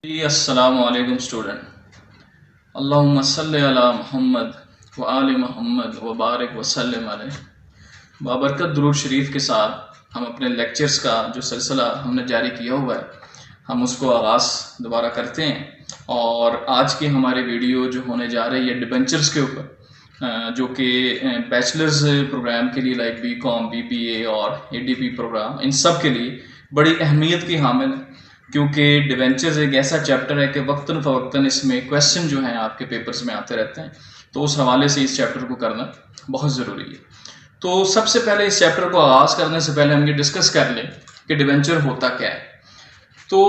जी अस्सलामु अलैकुम स्टूडेंट। अल्लाहुम्मा सल्लि अला मुहम्मद व आले मुहम्मद व बारिक व सल्लिम अलैहि। बाबरकत दुरूद शरीफ के साथ हम अपने लेक्चर्स का जो सिलसिला हमने जारी किया हुआ है हम उसको आगाज़ दोबारा करते हैं। और आज की हमारी वीडियो जो होने जा रही है डिबेंचर्स के ऊपर, जो कि बैचलर्स प्रोग्राम के लिए लाइक बीकॉम, बीबीए और एडीपी प्रोग्राम, इन सब के लिए बड़ी अहमियत की हामिल है, क्योंकि डिवेंचर्स एक ऐसा चैप्टर है कि वक्तन फ़वक्तन इसमें क्वेश्चन जो हैं आपके पेपर्स में आते रहते हैं। तो उस हवाले से इस चैप्टर को करना बहुत ज़रूरी है। तो सबसे पहले इस चैप्टर को आगाज़ करने से पहले हम ये डिस्कस कर लें कि डिवेंचर होता क्या है। तो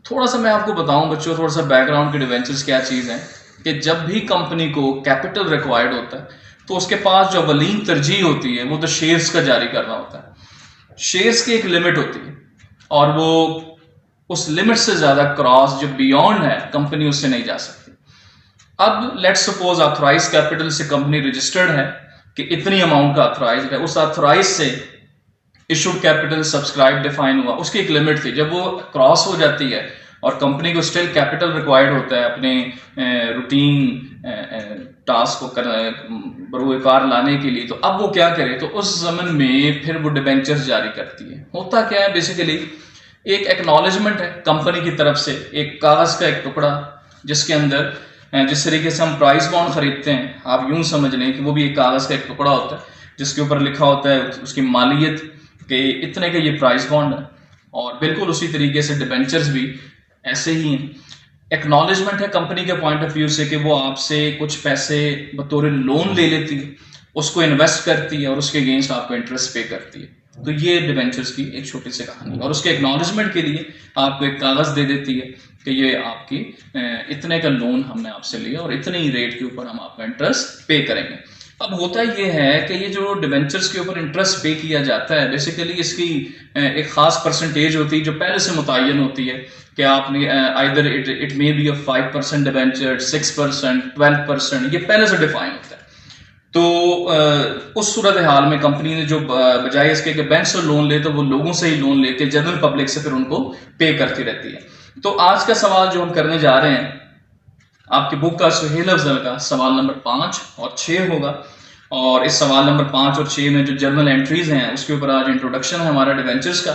थोड़ा सा मैं आपको बताऊं बच्चों, थोड़ा सा बैकग्राउंड कि डिवेंचर्स क्या चीज़ है। कि जब भी कंपनी को कैपिटल रिक्वायर्ड होता है तो उसके पास जो अवलीन तरजीह होती है वो तो शेयर्स का जारी करना होता है। शेयर्स की एक लिमिट होती है और वो उस लिमिट से ज्यादा क्रॉस जो बियॉन्ड है कंपनी उससे नहीं जा सकती। अब लेट्स सपोज ऑथराइज कैपिटल से कंपनी रजिस्टर्ड है कि इतनी अमाउंट का ऑथराइज है, उस ऑथराइज से इशूड कैपिटल सब्सक्राइब डिफाइन हुआ, उसकी एक लिमिट थी। जब वो क्रॉस हो जाती है और कंपनी को स्टिल कैपिटल रिक्वायर्ड होता है अपने रूटीन टास्क को बरूकार लाने के लिए, तो अब वो क्या करे, तो उस जमन में फिर वो डिबेंचर्स जारी करती है। होता क्या है, बेसिकली एक एक्नॉलेजमेंट है कंपनी की तरफ से, एक कागज का एक टुकड़ा जिसके अंदर जिस तरीके से हम प्राइस बॉन्ड खरीदते हैं, आप यूं समझ लें कि वो भी एक कागज का एक टुकड़ा होता है जिसके ऊपर लिखा होता है उसकी मालियत के इतने का ये प्राइस बॉन्ड है। और बिल्कुल उसी तरीके से डिबेंचर्स भी ऐसे ही हैं। एक्नॉलेजमेंट है कंपनी के पॉइंट ऑफ व्यू से कि वो आपसे कुछ पैसे बतौर लोन ले लेती है, उसको इन्वेस्ट करती है और उसके अगेंस्ट आपको इंटरेस्ट पे करती है। तो ये डिबेंचर्स की एक छोटी सी कहानी, और उसके एक्नॉलेजमेंट के लिए आपको एक कागज दे देती है कि ये आपकी इतने का लोन हमने आपसे लिया और इतने ही रेट के ऊपर हम आपको इंटरेस्ट पे करेंगे। अब होता ये है कि ये जो डिबेंचर्स के ऊपर इंटरेस्ट पे किया जाता है, बेसिकली इसकी एक खास परसेंटेज होती है जो पहले से मुतय्यन होती है कि आपने either it may be a 5% debenture, 6%, 12%, ये पहले से डिफाइन होता है। तो उस सूरत हाल में कंपनी ने जो बजाय इसके कि बैंक से लोन ले, तो वो लोगों से ही लोन लेके जनरल पब्लिक से फिर उनको पे करती रहती है। तो आज का सवाल जो हम करने जा रहे हैं आपकी बुक का सुहेल अफजल का सवाल नंबर 5 और 6 होगा। और इस सवाल नंबर 5 और 6 में जो जर्नल एंट्रीज हैं उसके ऊपर आज इंट्रोडक्शन है हमारा डिबेंचर्स का।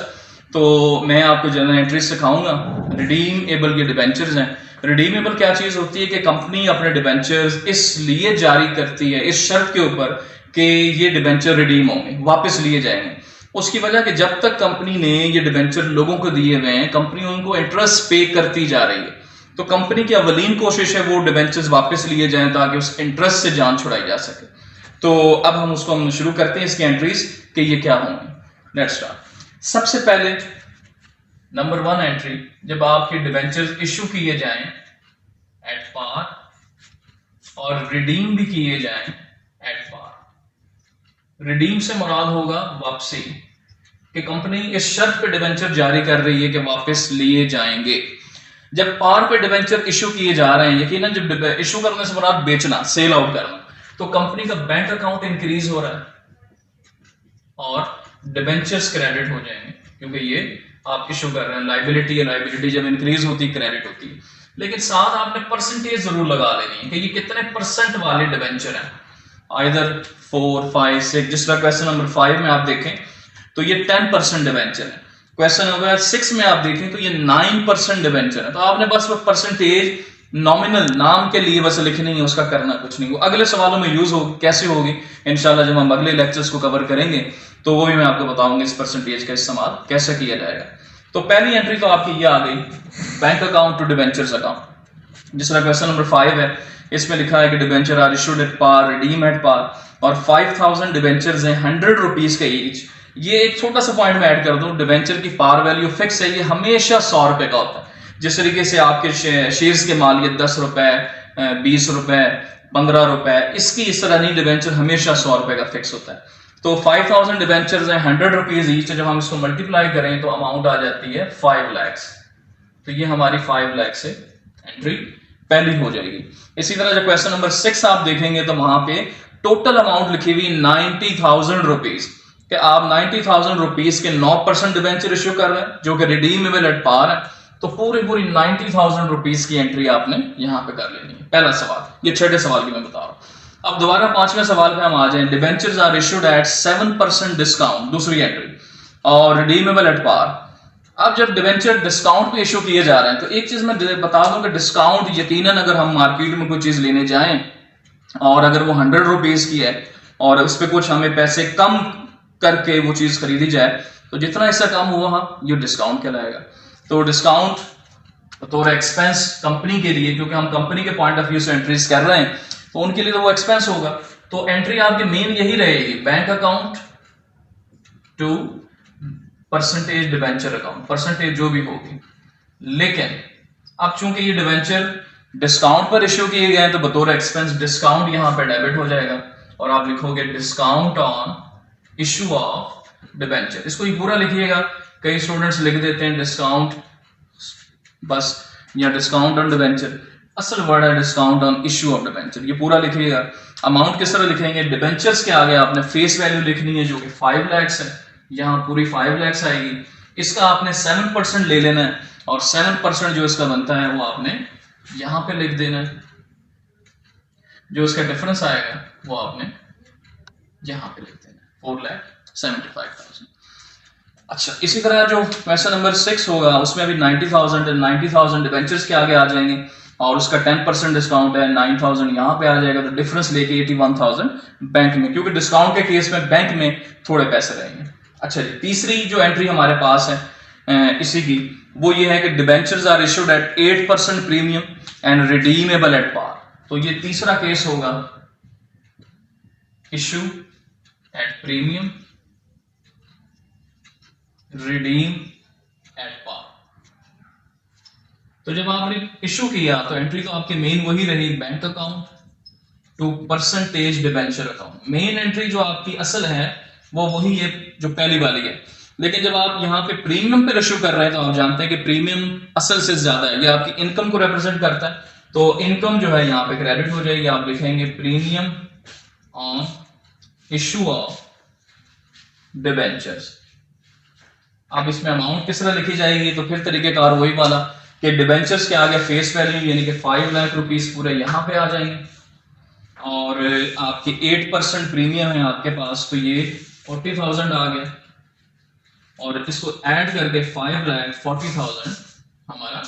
तो मैं आपको जर्नल एंट्रीज सिखाऊंगा। रिडीमेबल के डिबेंचर्स हैं। रिडीमेबल क्या चीज होती है कि कंपनी अपने डिबेंचर्स इसलिए जारी करती है इस शर्त के ऊपर कि ये डिबेंचर रिडीम होंगे, वापस लिए जाएंगे। उसकी वजह कि जब तक कंपनी ने ये डिबेंचर लोगों को दिए हुए हैं, कंपनी उनको इंटरेस्ट पे करती जा रही है। तो कंपनी की अवलीन कोशिश है वो डिबेंचर्स वापस लिए जाएं ताकि उस इंटरेस्ट से जान छुड़ाई जा सके। तो अब हम उसको शुरू करते हैं इसकी एंट्रीज कि ये क्या होंगी। Let's start. सबसे पहले नंबर 1 एंट्री, जब आपके डिबेंचर्स इशू किए जाएं एट पार और रिडीम भी किए जाएं एट पार। रिडीम से मुराद होगा वापसी, कि कंपनी इस शर्त पे डिबेंचर जारी कर रही है कि वापस लिए जाएंगे। जब पार पे डिबेंचर इशू किए जा रहे हैं, यकीनन जब इशू करने से मुराद बेचना, सेल आउट करना, तो कंपनी का बैंक अकाउंट इंक्रीज हो रहा है और डिबेंचर्स क्रेडिट हो जाएंगे, क्योंकि ये आप इशू कर रहे हैं। लाइबिलिटी है, लाइबिलिटी जब इंक्रीज होती है क्रेडिट होती है। लेकिन साथ आपने परसेंटेज जरूर लगा लेनी है कि ये कितने परसेंट वाले डिबेंचर हैं, आइदर 4, 5, 6। जिस तरह क्वेश्चन नंबर 5 में आप देखें तो ये 10% डिबेंचर है। क्वेश्चन नंबर 6 में आप देखें तो ये 9% डिबेंचर है। तो आपने बस वो परसेंटेज नॉमिनल नाम के लिए बस लिखनी है, उसका करना कुछ नहीं। वो अगले सवालों में यूज होगी, कैसे होगी इंशाल्लाह जब हम अगले लेक्चर्स को कवर करेंगे तो वो भी मैं आपको बताऊंगा इस परसेंटेज का इस्तेमाल कैसे किया जाएगा। तो पहली एंट्री तो आपकी ये आ गई, bank account to debentures account. जिस तरह क्वेश्चन नंबर 5 है, इसमें लिखा है कि debenture are issued at par, redeem at par, और 5000 डिबेंचर्स हैं 100 रुपीज के ईच। ये एक छोटा सा पॉइंट में ऐड कर दूं, डिबेंचर की पार वैल्यू फिक्स है, ये हमेशा 100 रुपए का होता है। जिस तरीके से आपके शेयर्स के मालियत 10 रुपए, 20 रुपए, 15 रुपए, इसकी इस तरह नहीं, डिबेंचर हमेशा 100 रुपए का फिक्स होता है। तो 5000 डिबेंचर्स हैं 100 रुपीज ईच, जब हम इसको मल्टीप्लाई करें तो अमाउंट आ जाती है 5 लाख। तो ये हमारी 5 लाख से एंट्री पहली हो जाएगी। इसी तरह जब क्वेश्चन नंबर 6 आप देखेंगे तो वहां पे टोटल अमाउंट लिखी हुई 90,000 रुपीज, कि आप 90,000 रुपीज के 9% डिबेंचर इश्यू कर रहे हैं जो कि रिडीमेबल एट पार है। तो पूरी पूरी 90,000 रुपीज की एंट्री आपने यहां पे कर लेनी है। पहला सवाल, ये छठे सवाल की मैं बता रहा हूं। अब दोबारा पांचवें सवाल पे हम आ जाएं। Debentures are issued at 7% discount, दूसरी एंट्री, और रिडीमेबल एट पार। अब जब डिबेंचर डिस्काउंट पे इशू किए जा रहे हैं तो एक चीज मैं बता दूं कि डिस्काउंट यकीनन अगर हम मार्केट में कोई चीज लेने जाएं और अगर वो 100 रुपीज की है और उस पर कुछ हमें पैसे कम करके वो चीज खरीदी जाए तो जितना हिस्सा कम हुआ ये डिस्काउंट कहलाएगा। तो डिस्काउंट तो एक्सपेंस कंपनी के लिए, क्योंकि हम कंपनी के पॉइंट ऑफ व्यू से एंट्रीज कर रहे हैं तो उनके लिए तो वो एक्सपेंस होगा। तो एंट्री आपकी मेन यही रहेगी, bank account to percentage debenture account, percentage जो भी होगी। लेकिन अब चूंकि ये डिबेंचर डिस्काउंट पर इश्यू किए गए हैं तो बतौर एक्सपेंस डिस्काउंट यहां पर डेबिट हो जाएगा और आप लिखोगे discount on issue of debenture. इसको ये पूरा लिखिएगा, कई स्टूडेंट्स लिख देते हैं डिस्काउंट बस या डिस्काउंट ऑन डिबेंचर, असल वर्ड है discount on issue of debenture. ये पूरा लिखिएगा। अमाउंट किस तरह लिखेंगे, डिबेंचर्स के आगे आपने फेस वैल्यू लिखनी है जो कि 5 लाख है, यहां पूरी 5 लाख आएगी। इसका आपने 7% ले लेना है और 7% जो इसका बनता है वो आपने यहां पे लिख देना है। जो इसका डिफरेंस आएगा वो आपने यहां पे लिख देना है, 4,75,000। अच्छा, इसी तरह जो क्वेश्चन नंबर 6 होगा उसमें अभी 90,000 डिबेंचर्स के आगे आ जाएंगे और उसका 10% डिस्काउंट है, 9,000 यहां पे आ जाएगा। तो डिफरेंस लेके 81,000 बैंक में, क्योंकि डिस्काउंट के केस में बैंक में थोड़े पैसे रहेंगे। अच्छा जी, तीसरी जो एंट्री हमारे पास है इसी की, वो ये है कि debentures are issued at 8% premium and redeemable at par. तो ये तीसरा केस होगा, issue at premium redeem at par. तो जब आपने इशू किया तो एंट्री तो आपकी मेन वही रही, bank account to percentage debenture account. Main entry जो आपकी असल है वो वही है जो पहली वाली है। लेकिन जब आप यहाँ पे प्रीमियम पे इशू कर रहे हैं तो आप जानते हैं कि प्रीमियम असल से ज्यादा है, ये आपकी इनकम को रिप्रेजेंट करता है। तो इनकम जो है यहाँ पे क्रेडिट हो जाएगी, आप लिखेंगे premium on issue of debentures. अब इसमें अमाउंट किस तरह लिखी जाएगी, तो फिर तरीकेकार वही वाला कि डिबेंचर्स के आगे फेस वैल्यू यानी कि 5 लाख रुपीस पूरे यहां पे आ जाएंगे और आपकी 8% प्रीमियम है आपके पास, तो ये 40,000 आ गया और इसको ऐड करके 5,40,000 हमारा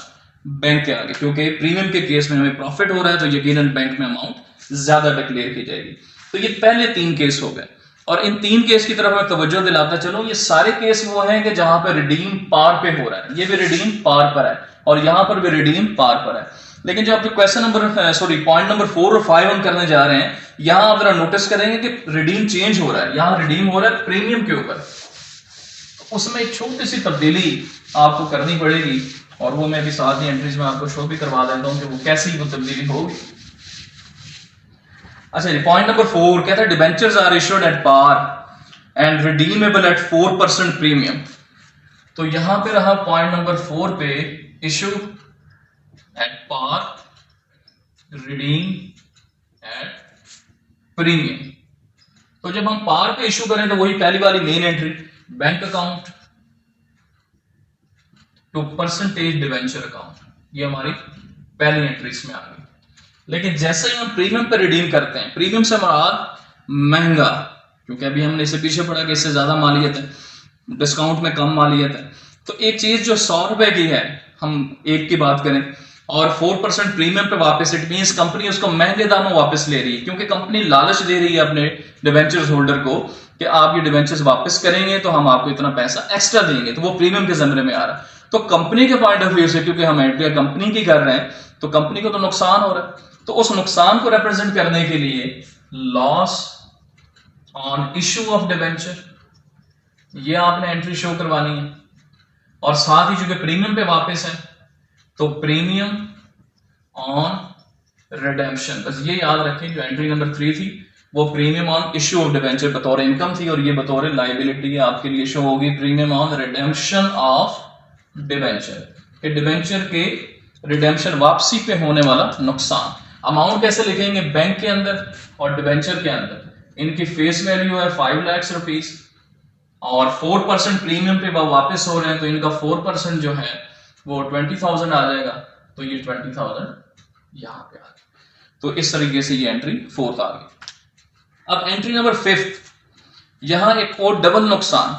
बैंक के आगे, क्योंकि प्रीमियम के केस में हमें प्रॉफिट हो रहा है तो यकीनन बैंक में अमाउंट ज्यादा डिक्लेयर की जाएगी। तो ये पहले 3 केस हो गए और इन 3 केस की तरफ मैं तवज्जो दिलाता चलूं, ये सारे केस वो हैं कि जहां पर रिडीम पार पे हो रहा है, ये भी रिडीम पार पर है और यहां पर भी रिडीम पार पर है। लेकिन जब क्वेश्चन नंबर पॉइंट नंबर 4 और 5 हम करने जा रहे हैं, यहां आप जरा नोटिस करेंगे कि रिडीम चेंज हो रहा है, यहां रिडीम हो रहा है प्रीमियम के ऊपर। उसमें एक छोटी सी तब्दीली आपको करनी पड़ेगी और वो मैं भी साथ ही एंट्रीज में आपको शो भी करवा देता हूं कि वो कैसी वो तब्दीली होगी। अच्छा जी, पॉइंट नंबर 4 कहता है debentures are issued at par and redeemable at 4% premium. तो यहां पे रहा पॉइंट नंबर 4 पे, issue at par redeem at premium. तो जब हम पार पे इशू करें तो वही पहली वाली main entry, bank account to percentage debenture account, ये हमारी पहली एंट्रीज में आ गई। लेकिन जैसे ही हम प्रीमियम पे रिडीम करते हैं, प्रीमियम से हमारा महंगा, क्योंकि अभी हमने इससे पीछे पढ़ा कि इससे ज्यादा मालियत है, डिस्काउंट में कम मालियत है। तो एक चीज जो 100 रुपए की है, हम एक की बात करें और 4% प्रीमियम पे वापस, इट मींस कंपनी उसको महंगे दामों वापस ले रही है, क्योंकि कंपनी लालच दे रही है अपने डिबेंचर्स होल्डर को कि आप ये डिबेंचर्स वापस करेंगे तो हम आपको इतना पैसा एक्स्ट्रा देंगे, तो वो प्रीमियम के जमरे में आ रहा है। तो कंपनी के पॉइंट ऑफ व्यू से, क्योंकि हम एंट्री कंपनी की कर रहे हैं तो कंपनी को तो नुकसान हो रहा है, तो उस नुकसान को रिप्रेजेंट करने के लिए loss on issue of debenture, ये आपने एंट्री शो करवानी है। और साथ ही चूंकि प्रीमियम पे वापस है तो प्रीमियम ऑन रिडेम्पशन, बस ये याद रखें जो एंट्री नंबर 3 थी वो premium on issue of debenture बतौर इनकम थी और ये बतौर लायबिलिटी आपके लिए शो होगी premium on redemption of debenture, debenture के रिडेम्पशन वापसी पे होने वाला नुकसान। अमाउंट कैसे लिखेंगे, बैंक के अंदर और डिबेंचर के अंदर। इनकी फेस वैल्यू है 5 लाख रुपीस और 4% प्रीमियम पे वापस हो रहे हैं तो इनका 4% जो है वो 20,000 आ जाएगा, तो ये 20,000 यहाँ पे आ गया। तो इस तरीके से ये एंट्री 4th आ गई। अब एंट्री नंबर 5th, यहां एक और डबल नुकसान,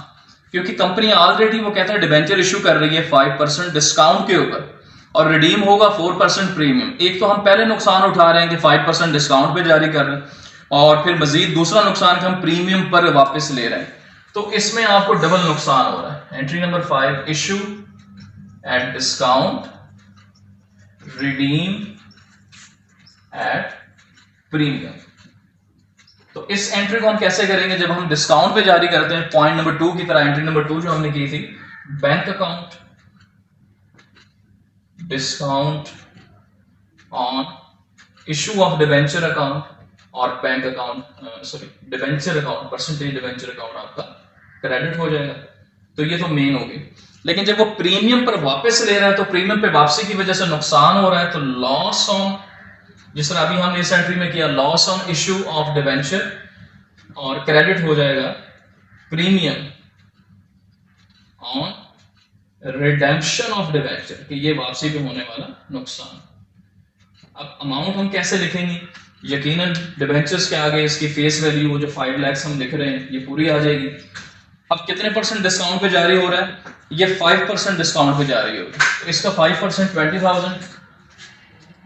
क्योंकि कंपनी ऑलरेडी वो कहता है डिबेंचर इशू कर रही है 5% डिस्काउंट के ऊपर और रिडीम होगा 4% प्रीमियम। एक तो हम पहले नुकसान उठा रहे हैं कि 5% डिस्काउंट पे जारी कर रहे हैं, और फिर मजीद दूसरा नुकसान कि हम प्रीमियम पर वापस ले रहे हैं। तो इसमें आपको डबल नुकसान हो रहा है। Entry number 5, issue at discount, redeem at premium. तो इस एंट्री को हम कैसे करेंगे? जब हम डिस्काउंट पे जारी करते हैं, पॉइंट नंबर 2 की तरह, एंट्री नंबर 2 जो हमने की थी, bank account, discount on issue of debenture account और bank account, debenture account, percentage debenture account आपका क्रेडिट हो जाएगा। तो ये तो मेन हो गई। लेकिन जब वो प्रीमियम पर वापस ले रहा है तो प्रीमियम पे वापसी की वजह से नुकसान हो रहा है, तो लॉस ऑन, जिस तरह अभी हमने इस एंट्री में किया, loss on issue of debenture, और क्रेडिट हो जाएगा premium on redemption of debenture, कि ये वापसी पे होने वाला नुकसान। अब अमाउंट हम कैसे लिखेंगे? यकीनन डिबेंचर्स के आगे इसकी फेस वैल्यू, वो जो 5 लाख हम लिख रहे हैं, ये पूरी आ जाएगी। अब कितने % डिस्काउंट पे जारी हो रहा है? ये 5% डिस्काउंट पे जारी होगी। तो इसका 5% 20,000,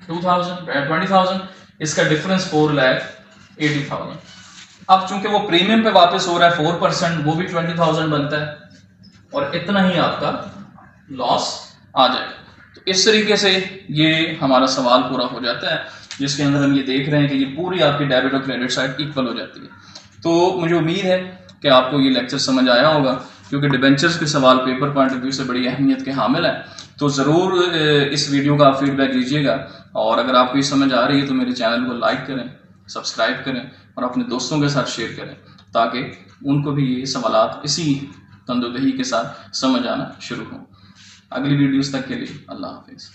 20,000, इसका डिफरेंस 4,80,000। अब चूंकि वो प्रीमियम पे वापस हो रहा है 4%, वो भी 20,000 बनता है, और इतना ही आपका लॉस आ जाएगा। तो इस तरीके से ये हमारा सवाल पूरा हो जाता है, जिसके अंदर हम ये देख रहे हैं कि ये पूरी आपकी डेबिट और क्रेडिट साइड इक्वल हो जाती है। तो मुझे उम्मीद है कि आपको ये लेक्चर समझ आया होगा, क्योंकि डिबेंचर्स के सवाल पेपर पॉइंट ऑफ व्यू से बड़ी अहमियत के हामिल है। तो ज़रूर इस वीडियो का फीडबैक दीजिएगा, और अगर आपको ये समझ आ रही है तो मेरे चैनल को लाइक करें, सब्सक्राइब करें और अपने दोस्तों के साथ शेयर करें, ताकि उनको भी ये सवालात इसी तंदुरुस्ती के साथ समझ आना शुरू हो। अगली वीडियोस तक के लिए अल्लाह हाफिज़।